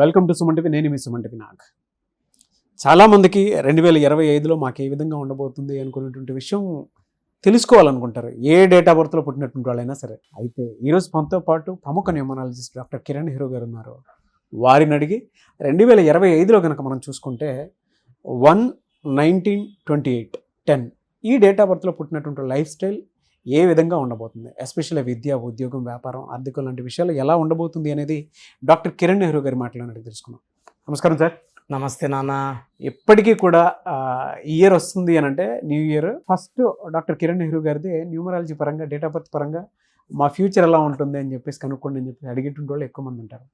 Welcome to Suman TV. నేను మీ Suman TV Nag. చాలామందికి 2025లో మాకు ఏ విధంగా ఉండబోతుంది అనుకునేటువంటి విషయం తెలుసుకోవాలనుకుంటారు, ఏ డేట్ ఆఫ్ బర్త్లో పుట్టినటువంటి వాళ్ళైనా సరే. అయితే ఈరోజు మనతో పాటు ప్రముఖ న్యూమరాలజిస్ట్ డాక్టర్ కిరణ్ హీరో గారు ఉన్నారు. వారిని అడిగి 2025లో కనుక మనం చూసుకుంటే 1/19/28 ఈ డేట్ ఆఫ్ బర్త్లో పుట్టినటువంటి లైఫ్ స్టైల్ ఏ విధంగా ఉండబోతుంది, ఎస్పెషల్లీ విద్య, ఉద్యోగం, వ్యాపారం, ఆర్థికం లాంటి విషయాలు ఎలా ఉండబోతుంది అనేది డాక్టర్ కిరణ్ నెహ్రూ గారి మాట్లాడినట్టు తెలుసుకున్నాం. నమస్కారం సార్. నమస్తే నాన్న. ఎప్పటికీ కూడా ఇయర్ వస్తుంది అని అంటే new year first doctor Kiran Nehru గారిది న్యూమరాలజీ పరంగా, డేట్ ఆఫ్ బర్త్ పరంగా మా ఫ్యూచర్ ఎలా ఉంటుంది అని చెప్పేసి కనుక్కోండి అని చెప్పి అడిగేటువంటి వాళ్ళు ఎక్కువ మంది ఉంటారు.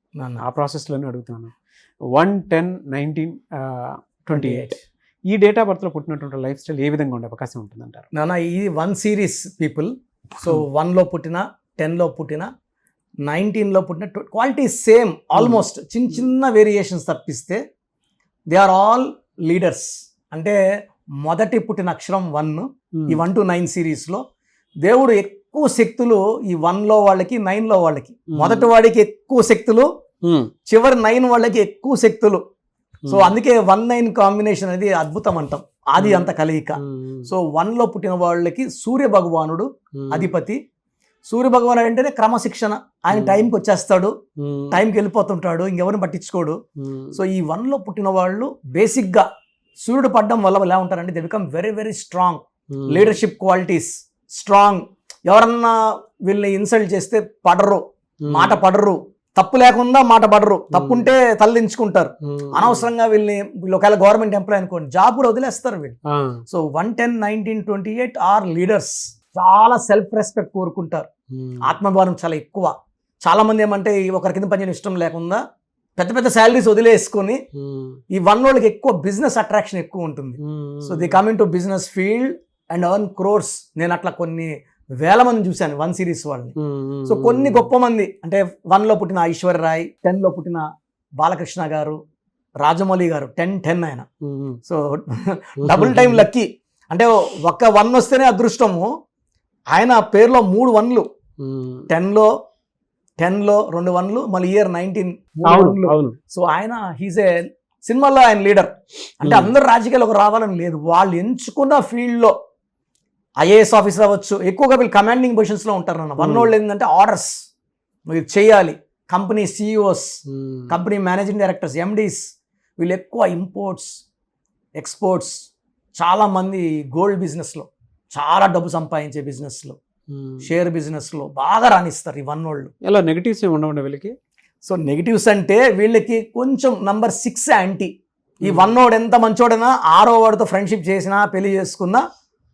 ఆ ప్రాసెస్లోనే అడుగుతున్నాను. 1/10/19/28 ఈ డేట్ ఆఫ్ బర్త్లో పుట్టినటువంటి లైఫ్ స్టైల్ ఏ విధంగా ఉండే అవకాశం ఉంటుంది అంటారు? నాన్న, ఇది 1 సిరీస్ పీపుల్. సో 1లో పుట్టిన, 10లో పుట్టిన, 19లో పుట్టిన క్వాలిటీ సేమ్ ఆల్మోస్ట్. చిన్న వేరియేషన్స్ తప్పిస్తే దే ఆర్ ఆల్ లీడర్స్. అంటే మొదటి పుట్టిన అక్షరం 1, ఈ 1 to 9 సిరీస్లో దేవుడు ఎక్కువ శక్తులు ఈ 1లో వాళ్ళకి, 9లో వాళ్ళకి. మొదటి వాడికి ఎక్కువ శక్తులు, చివరి 9 వాళ్ళకి ఎక్కువ శక్తులు. సో అందుకే 1-9 కాంబినేషన్ అనేది అద్భుతం అంటాం, ఆది అంత కలయిక. సో 1లో పుట్టిన వాళ్ళకి సూర్య భగవానుడు అధిపతి. సూర్య భగవానుడు అంటేనే క్రమశిక్షణ. ఆయన టైంకి వచ్చేస్తాడు, టైంకి వెళ్ళిపోతుంటాడు, ఇంకెవరిని పట్టించుకోడు. సో ఈ 1లో పుట్టిన వాళ్ళు బేసిక్గా సూర్యుడు పడడం వల్ల ఎలా ఉంటారంటే they become very very strong. Leadership qualities strong. ఎవరన్నా వీళ్ళని ఇన్సల్ట్ చేస్తే పడరు, మాట పడరు. తప్పు లేకుండా మాట పడరు, తప్పుంటే తలదించుకుంటారు. అనవసరంగా వీళ్ళు ఒకవేళ గవర్నమెంట్ ఎంప్లాయ్ అనుకోండి, జాబ్ కూడా వదిలేస్తారు వీళ్ళు. So 1-10-19-28 are leaders. చాలా సెల్ఫ్ రెస్పెక్ట్ కోరుకుంటారు, ఆత్మభావం చాలా ఎక్కువ. చాలా మంది ఏమంటే ఒకరి కింద పనిచేయడం ఇష్టం లేకుండా పెద్ద పెద్ద శాలరీస్ వదిలేసుకొని, ఈ 1 వాళ్ళకి ఎక్కువ బిజినెస్ అట్రాక్షన్ ఎక్కువ ఉంటుంది. So the coming to business field and earn crores. నేను అట్లా కొన్ని వేల మంది చూశాను 1 సిరీస్ వాళ్ళని. సో కొన్ని గొప్ప మంది అంటే 1లో పుట్టిన ఐశ్వర్య రాయ్, 10లో పుట్టిన బాలకృష్ణ గారు, రాజమౌళి గారు 10-10 ఆయన. So double time lucky. అంటే ఒక్క 1 వస్తేనే అదృష్టము. ఆయన పేరులో 3 1లు, 10లో 2 1లు, మళ్ళీ ఇయర్ 19 3 1లు. సో ఆయన హీజ్ ఏ సినిమాలో ఆయన లీడర్. అంటే అందరు రాజకీయాలకు రావాలని లేదు, వాళ్ళు ఎంచుకున్న ఫీల్డ్లో ఐఏఎస్ ఆఫీసర్ అవ్వచ్చు. ఎక్కువగా వీళ్ళు కమాండింగ్ పొజిషన్స్లో ఉంటారు అన్న. 1 వాళ్ళు ఏంటంటే ఆర్డర్స్ మీరు చేయాలి. Company CEOs, company managing directors, MDs, వీళ్ళు ఎక్కువ ఇంపోర్ట్స్, ఎక్స్పోర్ట్స్, చాలామంది గోల్డ్ బిజినెస్లో చాలా డబ్బు సంపాదించే బిజినెస్లో, షేర్ బిజినెస్లో బాగా రాణిస్తారు ఈ 1 వాళ్ళు. ఎలా నెగిటివ్స్ ఏమి ఉండవు వీళ్ళకి? సో నెగిటివ్స్ అంటే వీళ్ళకి కొంచెం నంబర్ 6 యాంటీ. ఈ 1 వాడు ఎంత మంచోడైనా 6వ వాడితో ఫ్రెండ్షిప్ చేసినా, పెళ్లి చేసుకున్నా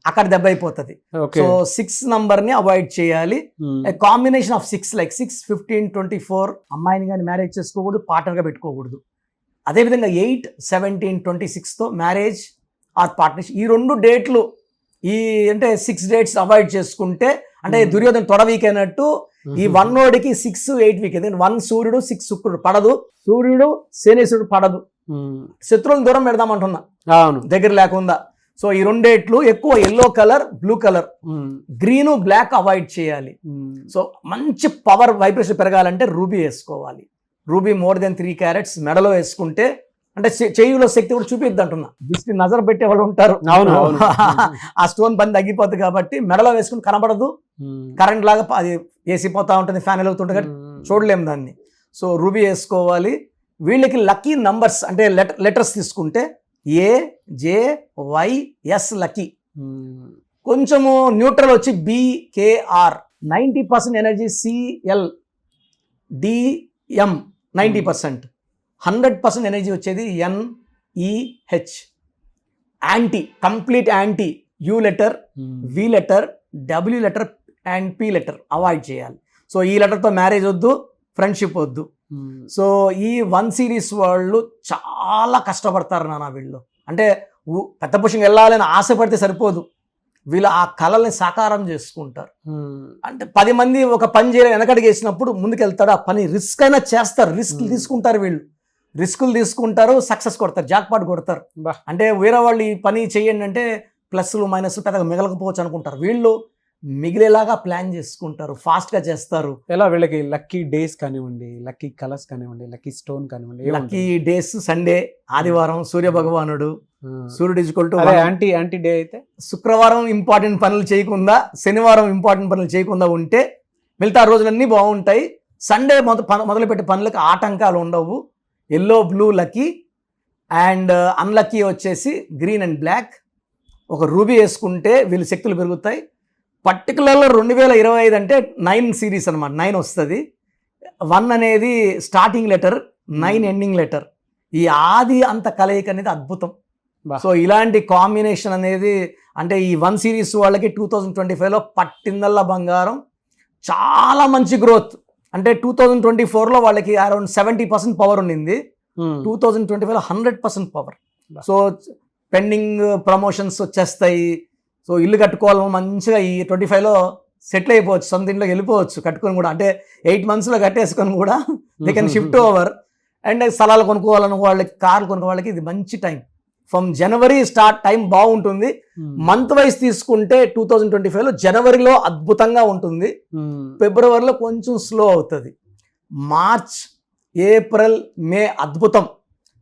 అక్కడ దెబ్బ అయిపోతుంది. సో 6 నంబర్ని అవాయిడ్ చేయాలి. కాంబినేషన్ ఆఫ్ 6 లైక్ 6, 15, 24 అమ్మాయిని కానీ మ్యారేజ్ చేసుకోకూడదు, పార్ట్నర్గా పెట్టుకోకూడదు. అదేవిధంగా 8, 17, 26తో మ్యారేజ్ ఆర్ పార్ట్నర్షిప్. ఈ 2 డేట్లు, ఈ అంటే 6 డేట్స్ అవాయిడ్ చేసుకుంటే, అంటే దుర్యోధన తొడ వీక్ అయినట్టు ఈ 1 వాడికి 6, 8 వీక్. ఎందుకంటే 1 సూర్యుడు, 6 శుక్రుడు పడదు, సూర్యుడు శనేశ్వరుడు పడదు. శత్రువులను దూరం పెడదామంటున్నా, దగ్గర లేకుండా. సో ఈ 2 డేట్లు ఎక్కువ yellow colour, blue colour, green, black avoid చేయాలి. సో మంచి పవర్ వైబ్రేషన్ పెరగాలంటే రూబీ వేసుకోవాలి. రూబీ మోర్ దెన్ 3 క్యారెట్స్ మెడలో వేసుకుంటే, అంటే చేయులో శక్తి కూడా చూపిద్ది అంటున్నా. దిష్టి నజర పెట్టే వాళ్ళు ఉంటారు, ఆ స్టోన్ పని తగ్గిపోతుంది కాబట్టి మెడలో వేసుకుని కనబడదు. కరెంట్ లాగా అది వేసిపోతూ ఉంటుంది, ఫ్యాన్ వెలుగుతుంటుంది కాబట్టి చూడలేము దాన్ని. సో రూబీ వేసుకోవాలి. వీళ్ళకి లక్కీ నంబర్స్ అంటే లెటర్స్ తీసుకుంటే AJYS లక్కీ. కొంచెము న్యూట్రల్ వచ్చి BKR, 90% energy CL, DM 90%, 100% energy వచ్చేది NEH. Anti, complete anti. U letter, V letter, W letter and P letter avoid చేయాలి. సో ఈ లెటర్తో మ్యారేజ్ వద్దు, ఫ్రెండ్షిప్ వద్దు. సో ఈ 1 సిరీస్ వాళ్ళు చాలా కష్టపడతారు నాన్న. వీళ్ళు అంటే పెద్ద పొజిషన్కి వెళ్ళాలని ఆశపడితే సరిపోదు, వీళ్ళు ఆ కళల్ని సాకారం చేసుకుంటారు. అంటే 10 మంది ఒక పని చేయాలి వెనకడికి వేసినప్పుడు ముందుకు వెళ్తాడు, ఆ పని రిస్క్ అయినా చేస్తారు, రిస్క్లు తీసుకుంటారు. వీళ్ళు రిస్కులు తీసుకుంటారు, సక్సెస్ కొడతారు, జాక్పాట్ కొడతారు. అంటే వేరే వాళ్ళు ఈ పని చేయండి అంటే ప్లస్లు మైనస్లు పెద్దగా మిగలకపోవచ్చు అనుకుంటారు. వీళ్ళు మిగిలేలాగా ప్లాన్ చేసుకుంటారు, ఫాస్ట్గా చేస్తారు. ఎలా వీళ్ళకి లక్కీ డేస్ కానివ్వండి, లక్కీ కలర్స్ కానివ్వండి, లక్కీ స్టోన్ కానివ్వండి, లక్కీ డేస్ సండే, ఆదివారం సూర్య భగవానుడు, సూర్యుడు ఈక్వల్ టు యాంటీ డే అయితే శుక్రవారం ఇంపార్టెంట్ పనులు చేయకుండా, శనివారం ఇంపార్టెంట్ పనులు చేయకుండా ఉంటే మిగతా రోజులన్నీ బాగుంటాయి. సండే మొదలుపెట్టే పనులకు ఆటంకాలు ఉండవు. Yellow blue lucky and unlucky వచ్చేసి గ్రీన్ అండ్ బ్లాక్. ఒక రూబీ వేసుకుంటే వీళ్ళు శక్తులు పెరుగుతాయి. పర్టికులర్గా 2025 అంటే 9 సిరీస్ అనమాట. 9 వస్తుంది. 1 అనేది స్టార్టింగ్ లెటర్, 9 ఎండింగ్ లెటర్. ఈ ఆది అంత కలయిక అనేది అద్భుతం. సో ఇలాంటి కాంబినేషన్ అనేది అంటే ఈ 1 సిరీస్ వాళ్ళకి 2025లో పట్టిందల్లా బంగారం. చాలా మంచి గ్రోత్. అంటే 2024లో వాళ్ళకి అరౌండ్ 70% పవర్ ఉండింది. 2025లో 100% పవర్. సో పెండింగ్ ప్రమోషన్స్ వచ్చేస్తాయి. సో ఇల్లు కట్టుకోవాలని మంచిగా ఈ 25లో సెటిల్ అయిపోవచ్చు, సొంత ఇంట్లోకి వెళ్ళిపోవచ్చు కట్టుకొని కూడా. అంటే 8 monthsలో కట్టేసుకొని కూడా they can shift over. And స్థలాలు కొనుక్కోవాలని వాళ్ళకి, కార్లు కొనుక్కో వాళ్ళకి ఇది మంచి time. From January start time బాగుంటుంది. మంత్ వైజ్ తీసుకుంటే 2025లో జనవరిలో అద్భుతంగా ఉంటుంది, ఫిబ్రవరిలో కొంచెం స్లో అవుతుంది, మార్చ్, ఏప్రిల్, మే అద్భుతం,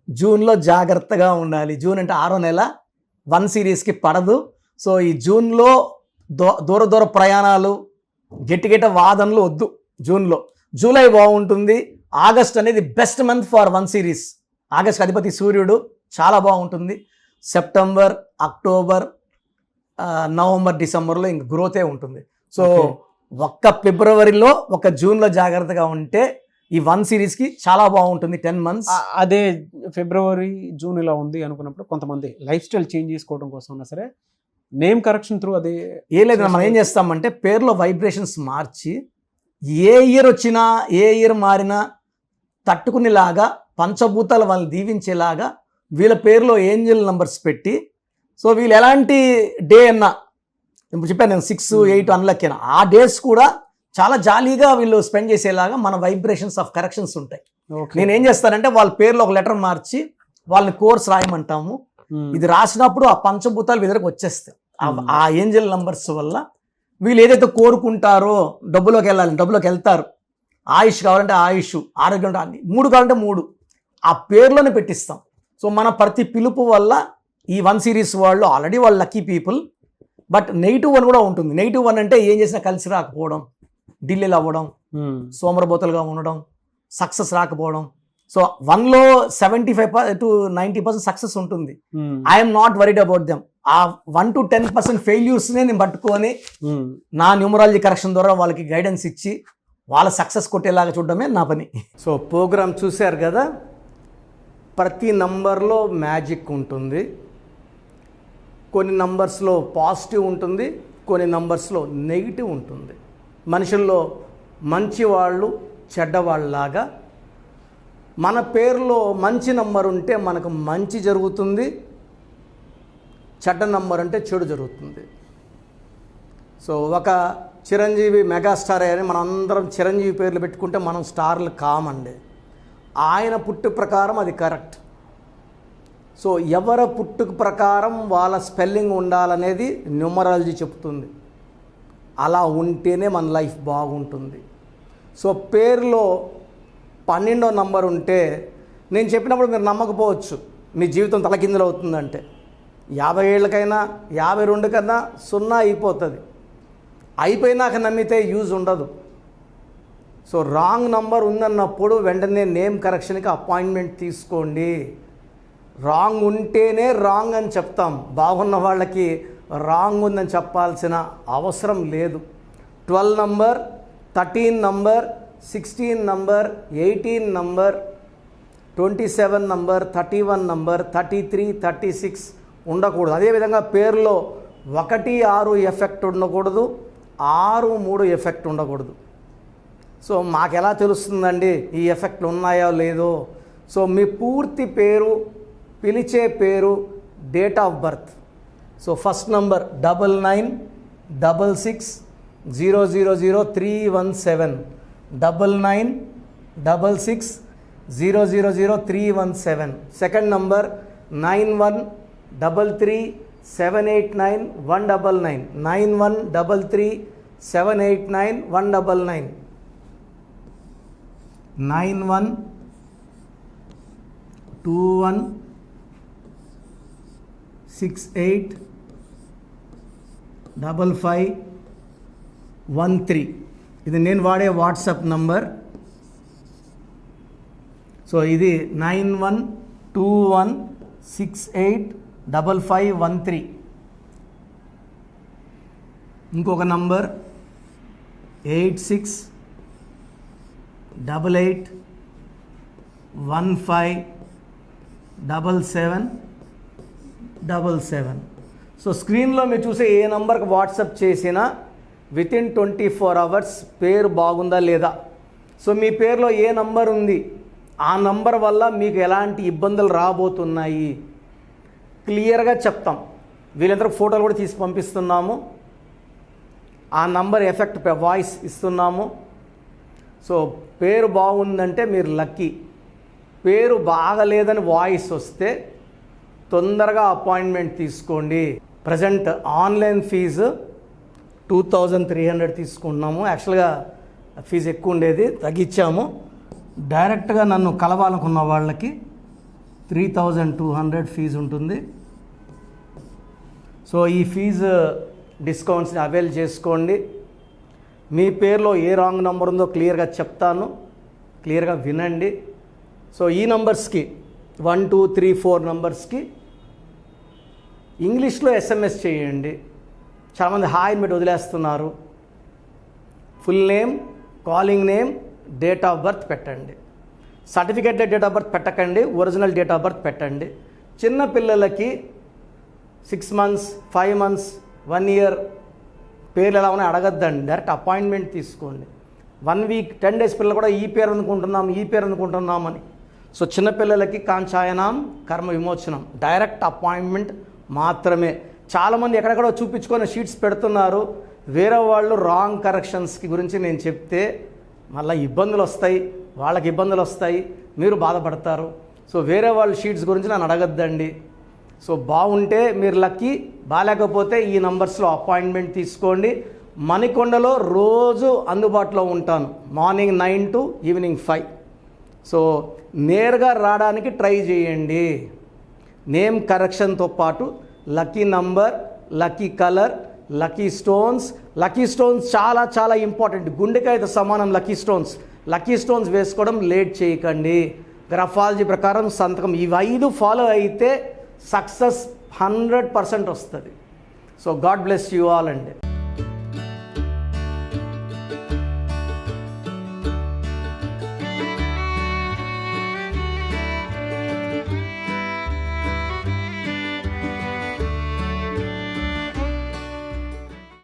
జూన్లో జాగ్రత్తగా ఉండాలి. జూన్ అంటే 6వ నెల, 1 సిరీస్కి పడదు. సో ఈ జూన్లో దూర ప్రయాణాలు, గట్టి వాదనలు వద్దు జూన్లో. జూలై బాగుంటుంది. ఆగస్ట్ అనేది best month for 1 series. August అధిపతి సూర్యుడు, చాలా బాగుంటుంది. సెప్టెంబర్, అక్టోబర్, నవంబర్, డిసెంబర్లో ఇంక గ్రోతే ఉంటుంది. సో ఒక్క ఫిబ్రవరిలో, ఒక జూన్లో జాగ్రత్తగా ఉంటే ఈ 1 సిరీస్కి చాలా బాగుంటుంది. 10 months. అదే ఫిబ్రవరి, జూన్ ఇలా ఉంది అనుకున్నప్పుడు కొంతమంది లైఫ్ స్టైల్ చేంజ్ చేసుకోవడం కోసం ఉన్నా సరే నేమ్ కరెక్షన్ త్రూ అదే లేదు. మనం ఏం చేస్తామంటే పేర్లో వైబ్రేషన్స్ మార్చి ఏ ఇయర్ వచ్చినా, ఏ ఇయర్ మారినా తట్టుకునేలాగా, పంచభూతాలు వాళ్ళని దీవించేలాగా వీళ్ళ పేరులో ఏంజల్ నంబర్స్ పెట్టి, సో వీళ్ళు ఎలాంటి డే అన్నా, ఇప్పుడు చెప్పాను నేను 6, 8 అన్లక్కీ అయినా, ఆ డేస్ కూడా చాలా జాలీగా వీళ్ళు స్పెండ్ చేసేలాగా మన వైబ్రేషన్స్ ఆఫ్ కరెక్షన్స్ ఉంటాయి. నేను ఏం చేస్తానంటే వాళ్ళ పేర్లో ఒక లెటర్ మార్చి వాళ్ళని కోర్స్ రాయమంటాము. ఇది రాసినప్పుడు ఆ పంచభూతాలు వీళ్ళకి వచ్చేస్తాయి. ఆ ఏంజల్ నంబర్స్ వల్ల వీళ్ళు ఏదైతే కోరుకుంటారో, డబ్బులోకి వెళ్ళాలి, డబ్బులోకి వెళ్తారు, ఆయుష్ కావాలంటే ఆయుష్, ఆరోగ్యం అంటే 3 కావాలంటే 3 ఆ పేర్లోనే పెట్టిస్తాం. సో మన ప్రతి పిలుపు వల్ల ఈ 1 సిరీస్ వాళ్ళు ఆల్రెడీ వాళ్ళు లక్కీ పీపుల్. బట్ -1 కూడా ఉంటుంది. -1 అంటే ఏం చేసినా కలిసి రాకపోవడం, ఢిల్లీలో అవ్వడం, సోమరబోతలుగా ఉండడం, సక్సెస్ రాకపోవడం. సో 1లో 75 to 90% సక్సెస్ ఉంటుంది. I'm not worried about them. ఆ 1 to 10% ఫెయిల్యూర్స్నే నేను పట్టుకొని నా న్యూమరాలజీ కరెక్షన్ ద్వారా వాళ్ళకి గైడెన్స్ ఇచ్చి వాళ్ళ సక్సెస్ కొట్టేలాగా చూడడమే నా పని. సో ప్రోగ్రామ్ చూశారు కదా, ప్రతి నంబర్లో మ్యాజిక్ ఉంటుంది. కొన్ని నంబర్స్లో పాజిటివ్ ఉంటుంది, కొన్ని నంబర్స్లో నెగిటివ్ ఉంటుంది. మనుషుల్లో మంచి వాళ్ళు, చెడ్డవాళ్ళలాగా మన పేరులో మంచి నంబర్ ఉంటే మనకు మంచి జరుగుతుంది, చెడ్డ నంబర్ అంటే చెడు జరుగుతుంది. సో ఒక చిరంజీవి మెగాస్టార్ అని మనం అందరం చిరంజీవి పేర్లు పెట్టుకుంటే మనం స్టార్లు కామండి. ఆయన పుట్టు ప్రకారం అది కరెక్ట్. సో ఎవరి పుట్టుక ప్రకారం వాళ్ళ స్పెల్లింగ్ ఉండాలనేది న్యూమరాలజీ చెప్తుంది. అలా ఉంటేనే మన లైఫ్ బాగుంటుంది. సో పేరులో 12వ నంబర్ ఉంటే, నేను చెప్పినప్పుడు మీరు నమ్మకపోవచ్చు, మీ జీవితం తలకిందులు అవుతుందంటే 50 ఏళ్ళకైనా 52 కన్నా 0 అయిపోతుంది. అయిపోయినాక నమ్మితే యూజ్ ఉండదు. సో రాంగ్ నంబర్ ఉందన్నప్పుడు వెంటనే నేమ్ కరెక్షన్కి అపాయింట్మెంట్ తీసుకోండి. రాంగ్ ఉంటేనే రాంగ్ అని చెప్తాం. బాగున్న వాళ్ళకి రాంగ్ ఉందని చెప్పాల్సిన అవసరం లేదు. 12 number, 13 number, 16 number, 18 number, 27 number, 31 number, 33, 36 ఉండకూడదు. అదేవిధంగా పేరులో 1, 6 ఎఫెక్ట్ ఉండకూడదు, 6, 3 ఎఫెక్ట్ ఉండకూడదు. సో మాకు ఎలా తెలుస్తుందండి ఈ ఎఫెక్ట్లు ఉన్నాయో లేదో? సో మీ పూర్తి పేరు, పిలిచే పేరు, date of birth. So first number 9966000317, 9966000317. Second number 9133789199, 9133789199. 789-199 9121685513. ఇది నేను వాడే వాట్సాప్ నంబర్. సో ఇది 9121685513. ఇంకొక నంబర్ 8688157777. సో స్క్రీన్లో మీరు చూసే ఏ నంబర్కి వాట్సాప్ చేసినా వితిన్ 24 అవర్స్ పేరు బాగుందా లేదా, సో మీ పేరులో ఏ నంబర్ ఉంది, ఆ నంబర్ వల్ల మీకు ఎలాంటి ఇబ్బందులు రాబోతున్నాయి క్లియర్గా చెప్తాం. వీళ్ళందరూ ఫోటోలు కూడా తీసి పంపిస్తున్నాము. ఆ నంబర్ ఎఫెక్ట్ వాయిస్ ఇస్తున్నాము. సో పేరు బాగుందంటే మీరు లక్కీ. పేరు బాగలేదని వాయిస్ వస్తే తొందరగా అపాయింట్మెంట్ తీసుకోండి. ప్రజెంట్ ఆన్లైన్ ఫీజు 2300 తీసుకుంటున్నాము. యాక్చువల్గా ఫీజు ఎక్కువ ఉండేది, తగ్గించాము. డైరెక్ట్గా నన్ను కలవాలనుకున్న వాళ్ళకి 3200 ఫీజు ఉంటుంది. సో ఈ ఫీజు డిస్కౌంట్స్ని అవైల్ చేసుకోండి. మీ పేరులో ఏ రాంగ్ నెంబర్ ఉందో క్లియర్గా చెప్తాను, క్లియర్గా వినండి. సో ఈ నంబర్స్కి 1 2 3 4 నంబర్స్కి ఇంగ్లీష్లో SMS చేయండి. చాలామంది హాయ్ పెట్టి వదిలేస్తున్నారు. Full name, calling name, date of birth పెట్టండి. సర్టిఫికేట్ డేట్ ఆఫ్ బర్త్ పెట్టకండి, ఒరిజినల్ డేట్ ఆఫ్ బర్త్ పెట్టండి. చిన్న పిల్లలకి 6 months 5 months 1 year పేర్లు ఎలా ఉన్నాయి అడగద్దండి, డైరెక్ట్ అపాయింట్మెంట్ తీసుకోండి. 1 week 10 days పిల్లలు కూడా ఈ పేరు అనుకుంటున్నామని. సో చిన్నపిల్లలకి కాంచాయనం కర్మ విమోచనం, డైరెక్ట్ అపాయింట్మెంట్ మాత్రమే. చాలామంది ఎక్కడెక్కడో చూపించుకొని షీట్స్ పెడుతున్నారు. వేరే వాళ్ళు రాంగ్ కరెక్షన్స్కి గురించి నేను చెప్తే మళ్ళీ ఇబ్బందులు వస్తాయి, వాళ్ళకి ఇబ్బందులు వస్తాయి, మీరు బాధపడతారు. సో వేరే వాళ్ళ షీట్స్ గురించి నన్ను అడగద్దండి. సో బాగుంటే మీరు లక్కీ, బాగాలేకపోతే ఈ నంబర్స్లో అపాయింట్మెంట్ తీసుకోండి. మణికొండలో రోజు అందుబాటులో ఉంటాను, మార్నింగ్ 9 to ఈవినింగ్ 5. సో నేరుగా రావడానికి ట్రై చేయండి. నేమ్ కరెక్షన్తో పాటు lucky number, lucky colour, lucky stones. Lucky stones చాలా చాలా ఇంపార్టెంట్. గుండెకాయతో సమానం లక్కీ స్టోన్స్. లక్కీ స్టోన్స్ వేసుకోవడం లేట్ చేయకండి. గ్రఫాలజీ ప్రకారం సంతకం, ఇవి 5 ఫాలో అయితే సక్సెస్ 100% వస్తుంది. So God bless you all అండి.